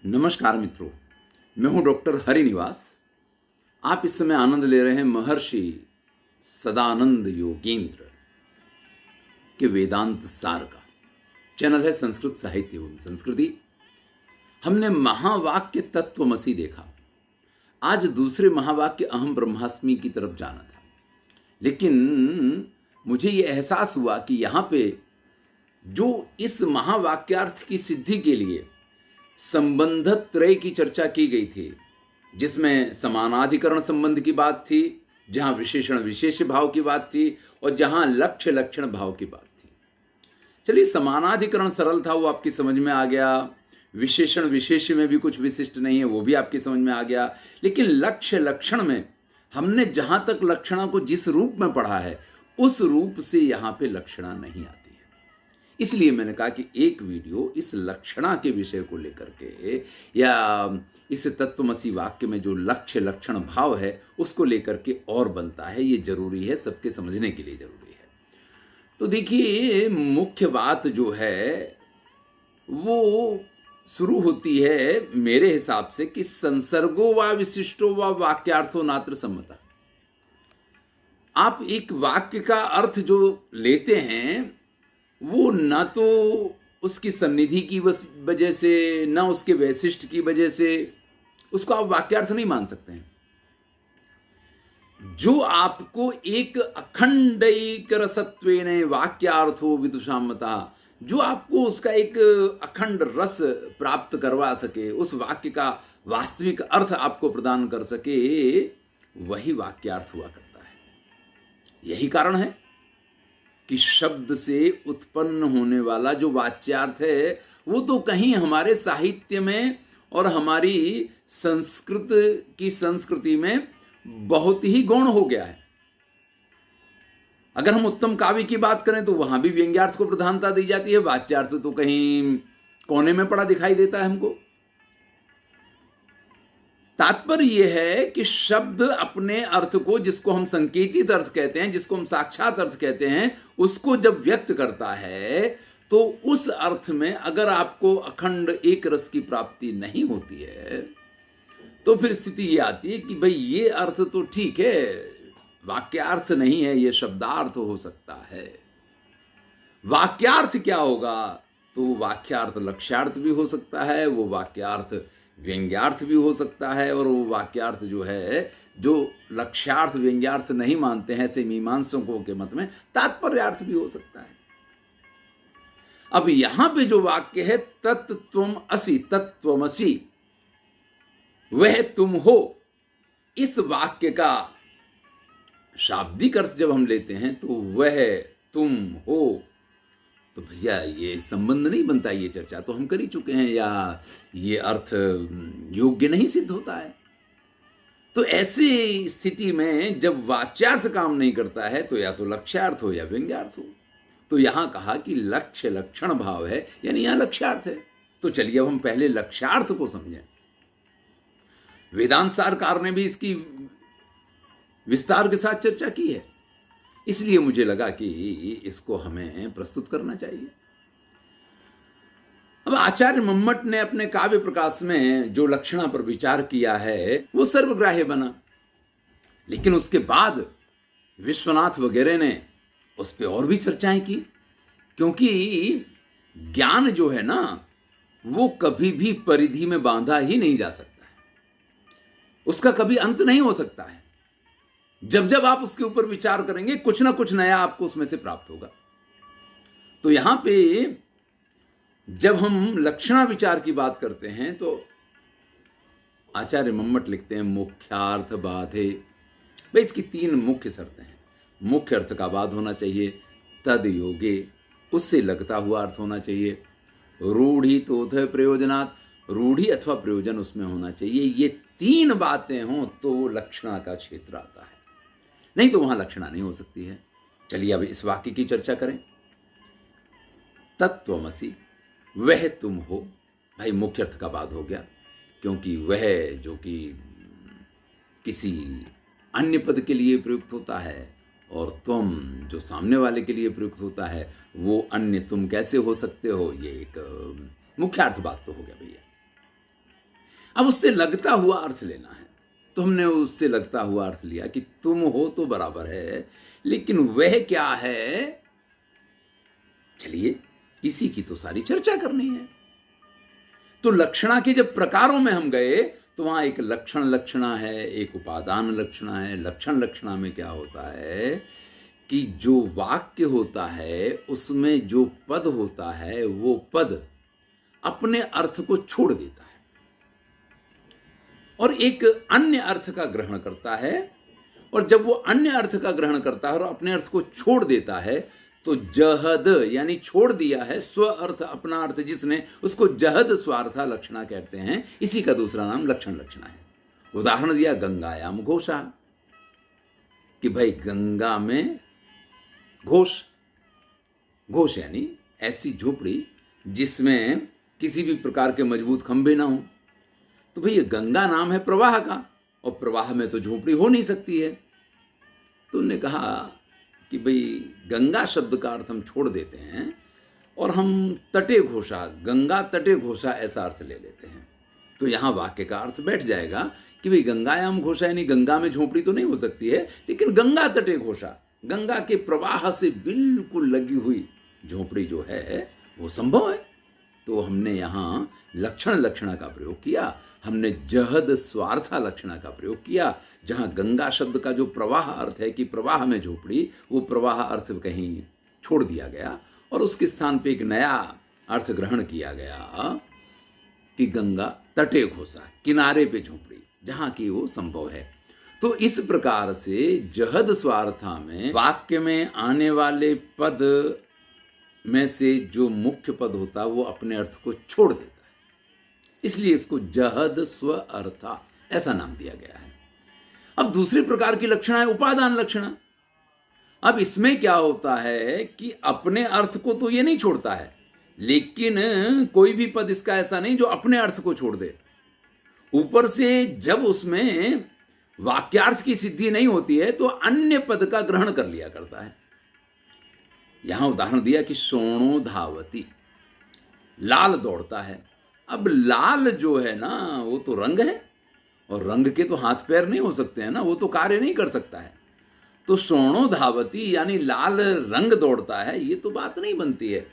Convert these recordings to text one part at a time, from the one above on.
नमस्कार मित्रों, मैं हूं डॉक्टर हरिनिवास। आप इस समय आनंद ले रहे हैं महर्षि सदानंद योगेंद्र के वेदांत सार का। चैनल है संस्कृत साहित्य एवं संस्कृति। हमने महावाक्य तत्वमसि देखा। आज दूसरे महावाक्य अहम ब्रह्मास्मि की तरफ जाना था, लेकिन मुझे ये एहसास हुआ कि यहाँ पे जो इस महावाक्यार्थ की सिद्धि के लिए संबंध त्रय की चर्चा की गई थी, जिसमें समानाधिकरण संबंध की बात थी, जहां विशेषण विशेष भाव की बात थी और जहां लक्ष्य लक्षण भाव की बात थी। चलिए, समानाधिकरण सरल था, वो आपकी समझ में आ गया। विशेषण विशेष में भी कुछ विशिष्ट नहीं है, वो भी आपकी समझ में आ गया। लेकिन लक्ष्य लक्षण में हमने जहां तक लक्षणा को जिस रूप में पढ़ा है, उस रूप से यहां पे लक्षणा नहीं आती। इसलिए मैंने कहा कि एक वीडियो इस लक्षणा के विषय को लेकर के या इस तत्वमसि वाक्य में जो लक्ष्य लक्षण भाव है उसको लेकर के और बनता है। ये जरूरी है, सबके समझने के लिए जरूरी है। तो देखिए, मुख्य बात जो है वो शुरू होती है मेरे हिसाब से कि संसर्गो व विशिष्टो व वाक्यार्थो नात्र सम्मता। आप एक वाक्य का अर्थ जो लेते हैं वो ना तो उसकी सन्निधि की वजह से, ना उसके वैशिष्ट की वजह से उसको आप वाक्यार्थ नहीं मान सकते हैं। जो आपको एक अखंड रसत्वेन वाक्यार्थो विदुषामता, जो आपको उसका एक अखंड रस प्राप्त करवा सके, उस वाक्य का वास्तविक अर्थ आपको प्रदान कर सके, वही वाक्यार्थ हुआ करता है। यही कारण है कि शब्द से उत्पन्न होने वाला जो वाच्यार्थ है वो तो कहीं हमारे साहित्य में और हमारी संस्कृति में बहुत ही गौण हो गया है। अगर हम उत्तम काव्य की बात करें तो वहां भी व्यंग्यार्थ को प्रधानता दी जाती है, वाच्यार्थ तो कहीं कोने में पड़ा दिखाई देता है हमको। तात्पर्य यह है कि शब्द अपने अर्थ को, जिसको हम संकेतित अर्थ कहते हैं, जिसको हम साक्षात अर्थ कहते हैं, उसको जब व्यक्त करता है तो उस अर्थ में अगर आपको अखंड एक रस की प्राप्ति नहीं होती है तो फिर स्थिति ये आती है कि भाई ये अर्थ तो ठीक है, वाक्यार्थ नहीं है, ये शब्दार्थ हो सकता है। वाक्यार्थ क्या होगा? तो वाक्यार्थ लक्ष्यार्थ भी हो सकता है, वो वाक्यार्थ व्यंग्यार्थ भी हो सकता है, और वो वाक्यार्थ जो है, जो लक्ष्यार्थ व्यंग्यार्थ नहीं मानते हैं ऐसे मीमांसकों के मत में, तात्पर्यार्थ भी हो सकता है। अब यहां पे जो वाक्य है तत्त्वम असि, तत्त्वमसि, वह तुम हो, इस वाक्य का शाब्दिक अर्थ जब हम लेते हैं तो वह तुम हो, तो भैया ये संबंध नहीं बनता। ये चर्चा तो हम कर ही चुके हैं, या ये अर्थ योग्य नहीं सिद्ध होता है। तो ऐसी स्थिति में जब वाच्यार्थ काम नहीं करता है तो या तो लक्ष्यार्थ हो या व्यंग्यार्थ हो। तो यहां कहा कि लक्ष्य लक्षण भाव है, यानी यहां लक्ष्यार्थ है। तो चलिए अब हम पहले लक्ष्यार्थ को समझें। वेदांत सारकार ने भी इसकी विस्तार के साथ चर्चा की है, इसलिए मुझे लगा कि इसको हमें प्रस्तुत करना चाहिए। अब आचार्य मम्मट ने अपने काव्य प्रकाश में जो लक्षणा पर विचार किया है वो सर्वग्राह्य बना, लेकिन उसके बाद विश्वनाथ वगैरह ने उस पर और भी चर्चाएं की, क्योंकि ज्ञान जो है ना वो कभी भी परिधि में बांधा ही नहीं जा सकता है, उसका कभी अंत नहीं हो सकता है। जब जब आप उसके ऊपर विचार करेंगे कुछ ना कुछ नया आपको उसमें से प्राप्त होगा। तो यहां पे जब हम लक्षणा विचार की बात करते हैं तो आचार्य मम्मट लिखते हैं मुख्यार्थ बाधे। भाई इसकी तीन मुख्य शर्तें हैं। मुख्य अर्थ का बाध होना चाहिए, तद योगे उससे लगता हुआ अर्थ होना चाहिए, रूढ़ी तोथ प्रयोजनात्, रूढ़ी अथवा प्रयोजन उसमें होना चाहिए। ये तीन बातें हों तो लक्षणा का क्षेत्र आता है, नहीं तो वहां लक्षणा नहीं हो सकती है। चलिए अब इस वाक्य की चर्चा करें। तत्वमसि, वह तुम हो। भाई मुख्य अर्थ का बात हो गया, क्योंकि वह जो कि किसी अन्य पद के लिए प्रयुक्त होता है और तुम जो सामने वाले के लिए प्रयुक्त होता है, वो अन्य तुम कैसे हो सकते हो, ये एक मुख्यार्थ बात तो हो गया भैया। अब उससे लगता हुआ अर्थ लेना है, तो हमने उससे लगता हुआ अर्थ लिया कि तुम हो तो बराबर है, लेकिन वह क्या है, चलिए इसी की तो सारी चर्चा करनी है। तो लक्षणा के जब प्रकारों में हम गए तो वहां एक लक्षण लक्षणा है, एक उपादान लक्षणा है। लक्षण लक्षणा में क्या होता है कि जो वाक्य होता है उसमें जो पद होता है वो पद अपने अर्थ को छोड़ देता है और एक अन्य अर्थ का ग्रहण करता है, और जब वो अन्य अर्थ का ग्रहण करता है और अपने अर्थ को छोड़ देता है तो जहद यानी छोड़ दिया है स्व अर्थ, अपना अर्थ जिसने, उसको जहद स्वार्था लक्षणा कहते हैं। इसी का दूसरा नाम लक्षण लक्षणा है। उदाहरण दिया गंगायाम घोषा, कि भाई गंगा में घोष, घोष यानी ऐसी झोपड़ी जिसमें किसी भी प्रकार के मजबूत खंभे ना हो। तो भाई ये गंगा नाम है प्रवाह का, और प्रवाह में तो झोपड़ी हो नहीं सकती है। तो उन्होंने कहा कि भाई गंगा शब्द का अर्थ हम छोड़ देते हैं और हम तटे घोषा, गंगा तटे घोषा ऐसा अर्थ ले लेते हैं। तो यहाँ वाक्य का अर्थ बैठ जाएगा कि भाई गंगायाम घोषा यानी गंगा में झोपड़ी तो नहीं हो सकती है, लेकिन गंगा तटे घोषा, गंगा के प्रवाह से बिल्कुल लगी हुई झोपड़ी जो है वो संभव है। तो हमने यहाँ लक्षण लक्षणा का प्रयोग किया, हमने जहद स्वार्था लक्षणा का प्रयोग किया, जहाँ गंगा शब्द का जो प्रवाह अर्थ है कि प्रवाह में झोपड़ी, वो प्रवाह अर्थ कहीं छोड़ दिया गया और उसके स्थान पे एक नया अर्थ ग्रहण किया गया कि गंगा तटे घोषा, किनारे पे झोपड़ी, जहाँ की वो संभव है। तो इस प्रकार से जहद स्वार्था में वाक्य में आने वाले पद में से जो मुख्य पद होता है वो अपने अर्थ को छोड़ देता है, इसलिए इसको जहद स्व अर्था ऐसा नाम दिया गया है। अब दूसरे प्रकार की लक्षणा है उपादान लक्षणा। अब इसमें क्या होता है कि अपने अर्थ को तो ये नहीं छोड़ता है, लेकिन कोई भी पद इसका ऐसा नहीं जो अपने अर्थ को छोड़ दे। ऊपर से जब उसमें वाक्यार्थ की सिद्धि नहीं होती है तो अन्य पद का ग्रहण कर लिया करता है। यहां उदाहरण दिया कि सोणो धावती, लाल दौड़ता है। अब लाल जो है ना वो तो रंग है, और रंग के तो हाथ पैर नहीं हो सकते हैं ना, वो तो कार्य नहीं कर सकता है। तो सोणो धावती यानी लाल रंग दौड़ता है, ये तो बात नहीं बनती है।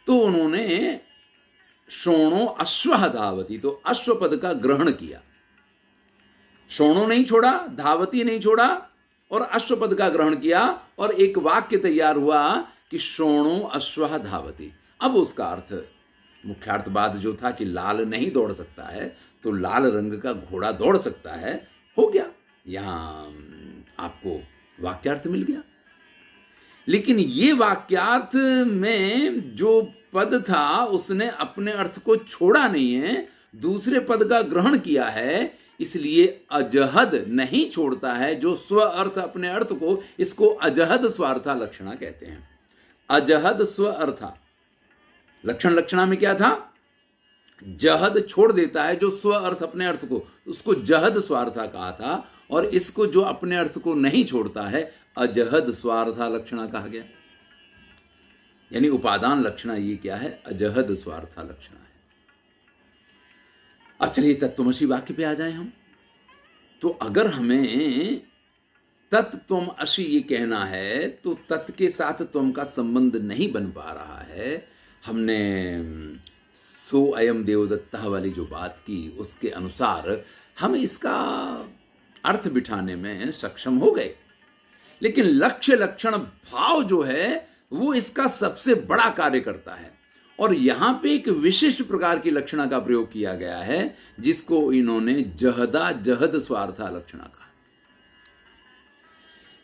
तो उन्होंने सोणो अश्वः धावती, तो अश्व पद का ग्रहण किया। सोणो नहीं छोड़ा, धावती नहीं छोड़ा, और अश्व पद का ग्रहण किया, और एक वाक्य तैयार हुआ कि सोणो अश्वः धावती। अब उसका अर्थ मुख्यार्थवाद जो था कि लाल नहीं दौड़ सकता है, तो लाल रंग का घोड़ा दौड़ सकता है, हो गया। यहां आपको वाक्यार्थ मिल गया। लेकिन ये वाक्यार्थ में जो पद था उसने अपने अर्थ को छोड़ा नहीं है, दूसरे पद का ग्रहण किया है, इसलिए अजहद नहीं छोड़ता है जो स्व अर्थ अपने अर्थ को, इसको अजहद स्वार्था लक्षणा कहते हैं। अजहद स्व अर्था लक्षण लक्षणा में क्या था, जहद छोड़ देता है जो स्व अर्थ अपने अर्थ को, उसको जहद स्वार्था कहा था, और इसको जो अपने अर्थ को नहीं छोड़ता है अजहद स्वार्था लक्षणा कहा गया। यानी उपादान लक्षणा ये क्या है, अजहद स्वार्था लक्षणा है। अब चलिए तत्त्वमसि वाक्य पे आ जाए हम। तो अगर हमें तत्त्वमसि ये कहना है तो तत् के साथ त्वम का संबंध नहीं बन पा रहा है। हमने सो अयम देवदत्तः वाली जो बात की उसके अनुसार हम इसका अर्थ बिठाने में सक्षम हो गए, लेकिन लक्ष्य लक्षण भाव जो है वो इसका सबसे बड़ा कार्य करता है। और यहां पे एक विशिष्ट प्रकार की लक्षणा का प्रयोग किया गया है जिसको इन्होंने जहदा जहद स्वार्था लक्षणा कहा।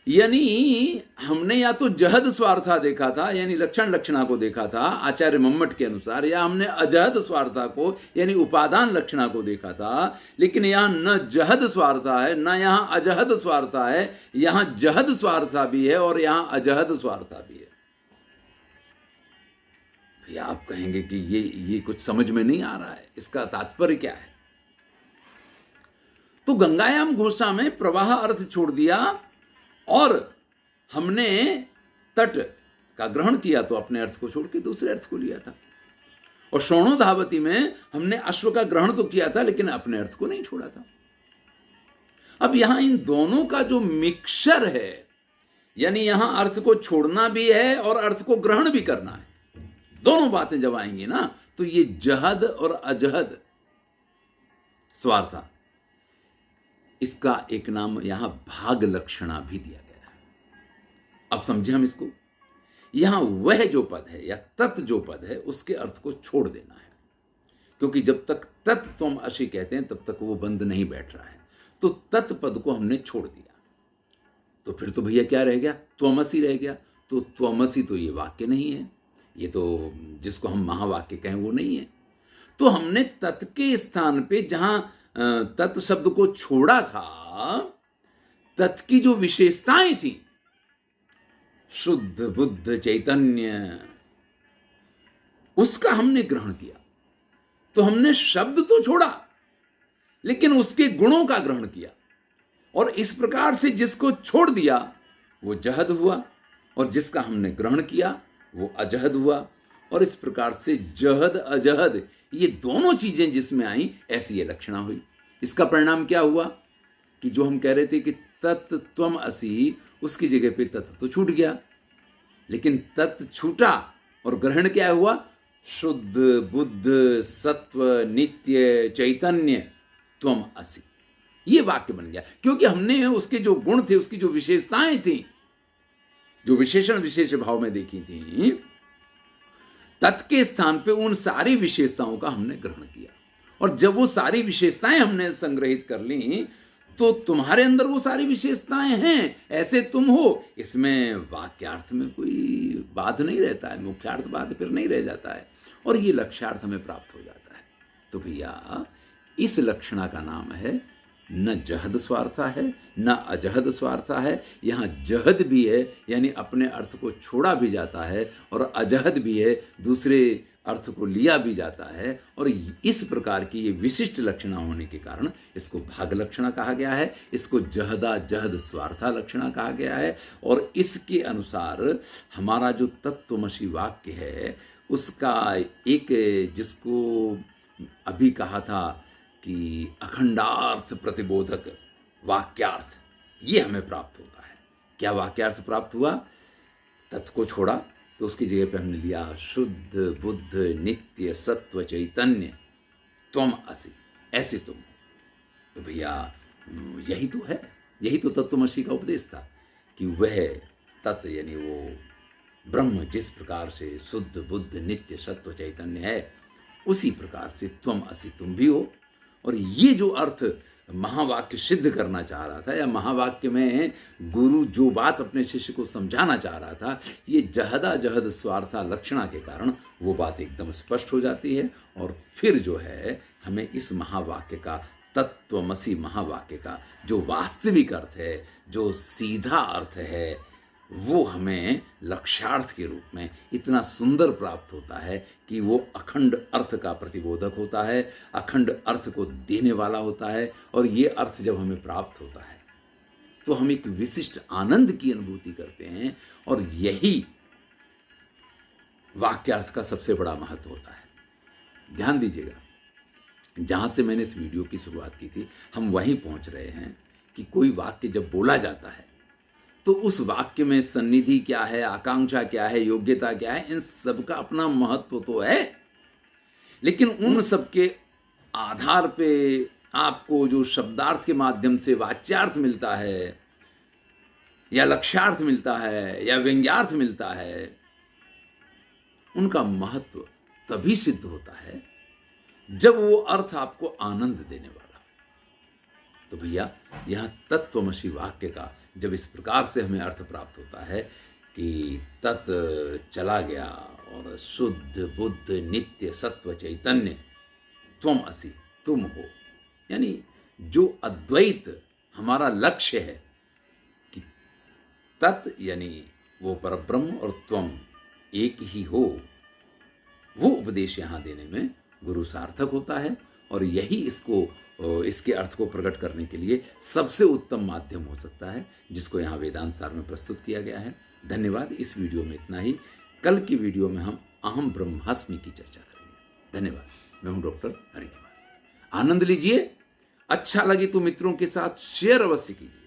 यानी हमने या तो जहद स्वार्था देखा था यानी लक्षण लक्षणा को देखा था आचार्य मम्मट के अनुसार, या हमने अजहद स्वार्था को यानी उपादान लक्षणा को देखा था। लेकिन यहां न जहद स्वार्था है न यहां अजहद स्वार्था है, यहां जहद स्वार्था भी है और यहां अजहद स्वार्था भी है। भैया आप कहेंगे कि ये कुछ समझ में नहीं आ रहा है, इसका तात्पर्य क्या है। तो गंगायाम घोषा में प्रवाह अर्थ छोड़ दिया और हमने तट का ग्रहण किया, तो अपने अर्थ को छोड़ के दूसरे अर्थ को लिया था। और श्रोणो धावती में हमने अश्व का ग्रहण तो किया था, लेकिन अपने अर्थ को नहीं छोड़ा था। अब यहां इन दोनों का जो मिक्सचर है, यानी यहां अर्थ को छोड़ना भी है और अर्थ को ग्रहण भी करना है, दोनों बातें जब आएंगी ना, तो ये जहद और अजहद स्वार्था, इसका एक नाम यहां भाग लक्षणा भी दिया गया है। अब समझे हम इसको। यहां वह जो पद है या तत् जो पद है, उसके अर्थ को छोड़ देना है, क्योंकि जब तक तत् त्वम असी कहते हैं तब तक वो बंद नहीं बैठ रहा है। तो तत् पद को हमने छोड़ दिया, तो फिर तो भैया क्या रह गया? त्वमसी रह गया। तो त्वमसी तो ये वाक्य नहीं है, ये तो जिसको हम महावाक्य कहें वो नहीं है। तो हमने तत् के स्थान पे जहां तत् शब्द को छोड़ा था, तत् की जो विशेषताएं थी, शुद्ध बुद्ध चैतन्य, उसका हमने ग्रहण किया। तो हमने शब्द तो छोड़ा, लेकिन उसके गुणों का ग्रहण किया, और इस प्रकार से जिसको छोड़ दिया वो जहद हुआ, और जिसका हमने ग्रहण किया वो अजहद हुआ। और इस प्रकार से जहद अजहद ये दोनों चीजें जिसमें आई, ऐसी ये लक्षणा हुई। इसका परिणाम क्या हुआ कि जो हम कह रहे थे कि तत् त्वम असि, उसकी जगह पे तत् तो छूट गया, लेकिन तत् छूटा और ग्रहण क्या हुआ? शुद्ध बुद्ध सत्व नित्य चैतन्य त्वम असि, ये वाक्य बन गया। क्योंकि हमने उसके जो गुण थे, उसकी जो विशेषताएं थी, जो विशेषण विशेष भाव में देखी थी, तत् के स्थान पे उन सारी विशेषताओं का हमने ग्रहण किया। और जब वो सारी विशेषताएं हमने संग्रहित कर ली, तो तुम्हारे अंदर वो सारी विशेषताएं हैं, ऐसे तुम हो। इसमें वाक्यार्थ में कोई बाध नहीं रहता है, मुख्यार्थ बाध फिर नहीं रह जाता है, और ये लक्ष्यार्थ हमें प्राप्त हो जाता है। तो भैया इस लक्षणा का नाम है न जहद स्वार्था है न अजहद स्वार्था है। यहाँ जहद भी है, यानी अपने अर्थ को छोड़ा भी जाता है, और अजहद भी है, दूसरे अर्थ को लिया भी जाता है। और इस प्रकार की ये विशिष्ट लक्षणा होने के कारण इसको भाग लक्षणा कहा गया है, इसको जहदा जहद स्वार्था लक्षणा कहा गया है। और इसके अनुसार हमारा जो तत्त्वमसी वाक्य है, उसका एक, जिसको अभी कहा था कि अखंडार्थ प्रतिबोधक वाक्यार्थ, ये हमें प्राप्त होता है। क्या वाक्यार्थ प्राप्त हुआ? तत् को छोड़ा तो उसकी जगह पे हमने लिया शुद्ध बुद्ध नित्य सत्व चैतन्य त्वम असि, ऐसे तुम हो। तो भैया यही तो है, यही तो तत्वमसी का उपदेश था कि वह तत्व यानी वो ब्रह्म जिस प्रकार से शुद्ध बुद्ध नित्य सत्व चैतन्य है, उसी प्रकार से त्वम असि तुम भी हो। और ये जो अर्थ महावाक्य सिद्ध करना चाह रहा था, या महावाक्य में गुरु जो बात अपने शिष्य को समझाना चाह रहा था, ये जहदा जहद स्वार्था लक्षणा के कारण वो बात एकदम स्पष्ट हो जाती है। और फिर जो है हमें इस महावाक्य का, तत्त्वमसी महावाक्य का जो वास्तविक अर्थ है, जो सीधा अर्थ है, वो हमें लक्ष्यार्थ के रूप में इतना सुंदर प्राप्त होता है कि वो अखंड अर्थ का प्रतिबोधक होता है, अखंड अर्थ को देने वाला होता है। और ये अर्थ जब हमें प्राप्त होता है तो हम एक विशिष्ट आनंद की अनुभूति करते हैं, और यही वाक्यार्थ का सबसे बड़ा महत्व होता है। ध्यान दीजिएगा, जहां से मैंने इस वीडियो की शुरुआत की थी, हम वहीं पहुंच रहे हैं कि कोई वाक्य जब बोला जाता है तो उस वाक्य में सन्निधि क्या है, आकांक्षा क्या है, योग्यता क्या है, इन सब का अपना महत्व तो है। लेकिन उन सब के आधार पे आपको जो शब्दार्थ के माध्यम से वाच्यार्थ मिलता है, या लक्ष्यार्थ मिलता है, या व्यंग्यार्थ मिलता है, उनका महत्व तभी सिद्ध होता है जब वो अर्थ आपको आनंद देने वाला हो। तो भैया यहां तत्वमसी वाक्य का जब इस प्रकार से हमें अर्थ प्राप्त होता है कि तत् चला गया और शुद्ध बुद्ध नित्य सत्व चैतन्य त्वम असि तुम हो, यानी जो अद्वैत हमारा लक्ष्य है कि तत् यानी वो परब्रह्म और त्वम एक ही हो, वो उपदेश यहाँ देने में गुरु सार्थक होता है। और यही इसके अर्थ को प्रकट करने के लिए सबसे उत्तम माध्यम हो सकता है, जिसको यहाँ वेदांत सार में प्रस्तुत किया गया है। धन्यवाद। इस वीडियो में इतना ही। कल की वीडियो में हम अहम ब्रह्मास्मि की चर्चा करेंगे। धन्यवाद। मैं हूं डॉक्टर हरिनिवास। आनंद लीजिए। अच्छा लगे तो मित्रों के साथ शेयर अवश्य कीजिए।